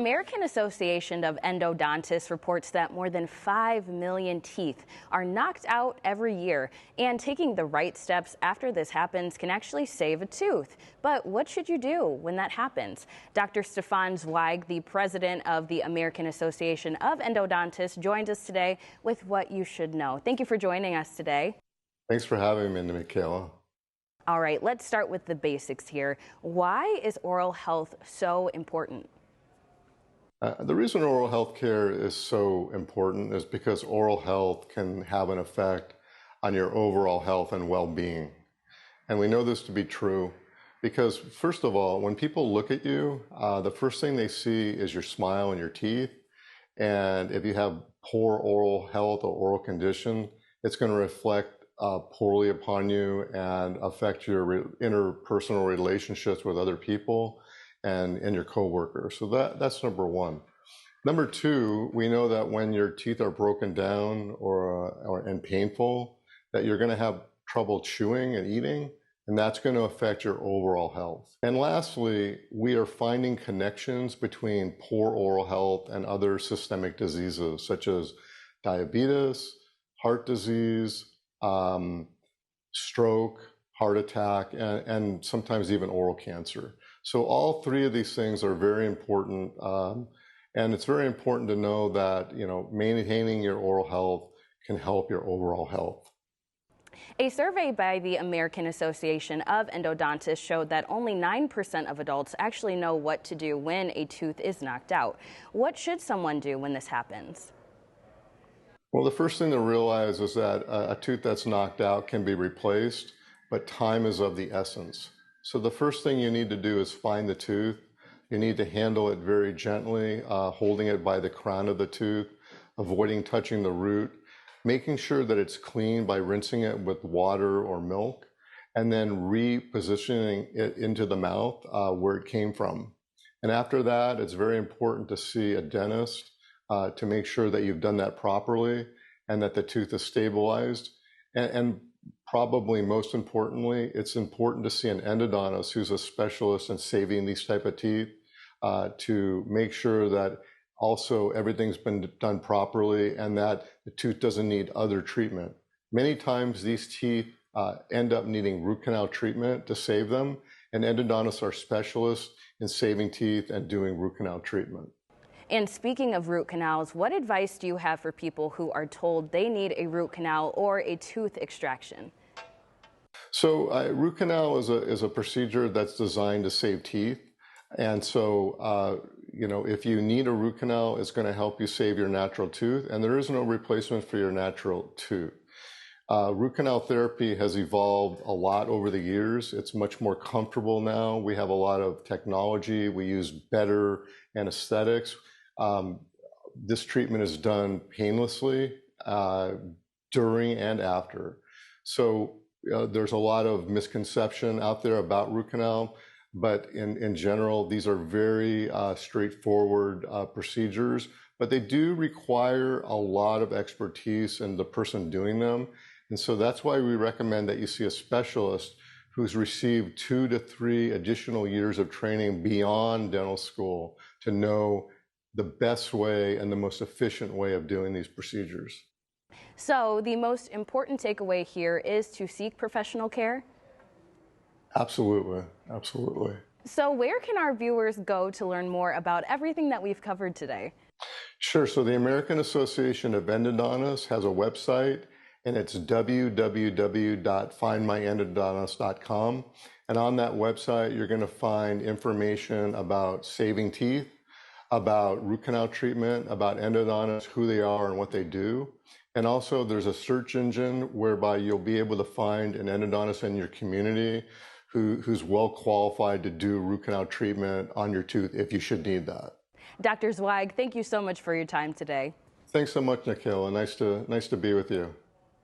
American Association of Endodontists reports that more than 5 million teeth are knocked out every year, and taking the right steps after this happens can actually save a tooth. But what should you do when that happens? Dr. Stefan Zweig, the president of the American Association of Endodontists, joins us today with what you should know. Thank you for joining us today. Thanks for having me, Michaela. All right, let's start with the basics here. Why is oral health so important? The reason oral health care is so important is because oral health can have an effect on your overall health and well-being. And we know this to be true because, first of all, when people look at you, the first thing they see is your smile and your teeth. And if you have poor oral health or oral condition, it's going to reflect poorly upon you and affect your interpersonal relationships with other people and your coworkers. So that's number one. Number two, we know that when your teeth are broken down and painful, that you're going to have trouble chewing and eating, and that's going to affect your overall health. And lastly, we are finding connections between poor oral health and other systemic diseases such as diabetes, heart disease, stroke, heart attack, and sometimes even oral cancer. So all three of these things are very important, and it's very important to know that, maintaining your oral health can help your overall health. A survey by the American Association of Endodontists showed that only 9% of adults actually know what to do when a tooth is knocked out. What should someone do when this happens? Well, the first thing to realize is that a tooth that's knocked out can be replaced, but time is of the essence. So the first thing you need to do is find the tooth. You need to handle it very gently, holding it by the crown of the tooth, avoiding touching the root, making sure that it's clean by rinsing it with water or milk, and then repositioning it into the mouth where it came from. And after that, it's very important to see a dentist to make sure that you've done that properly and that the tooth is stabilized. And probably most importantly, it's important to see an endodontist who's a specialist in saving these type of teeth to make sure that also everything's been done properly and that the tooth doesn't need other treatment. Many times these teeth end up needing root canal treatment to save them, and endodontists are specialists in saving teeth and doing root canal treatment. And speaking of root canals, what advice do you have for people who are told they need a root canal or a tooth extraction? So root canal is a procedure that's designed to save teeth. And so, if you need a root canal, it's going to help you save your natural tooth. And there is no replacement for your natural tooth. Root canal therapy has evolved a lot over the years. It's much more comfortable now. We have a lot of technology. We use better anesthetics. This treatment is done painlessly during and after. So there's a lot of misconception out there about root canal, but in general, these are very straightforward procedures, but they do require a lot of expertise in the person doing them. And so that's why we recommend that you see a specialist who's received 2 to 3 additional years of training beyond dental school to know the best way and the most efficient way of doing these procedures. So the most important takeaway here is to seek professional care? Absolutely, absolutely. So where can our viewers go to learn more about everything that we've covered today? Sure, so the American Association of Endodontists has a website, and it's www.findmyendodontist.com. And on that website, you're going to find information about saving teeth, about root canal treatment, about endodontists, who they are and what they do. And also there's a search engine whereby you'll be able to find an endodontist in your community who's well qualified to do root canal treatment on your tooth if you should need that. Dr. Zweig, thank you so much for your time today. Thanks so much, Nikhil. Nice to be with you.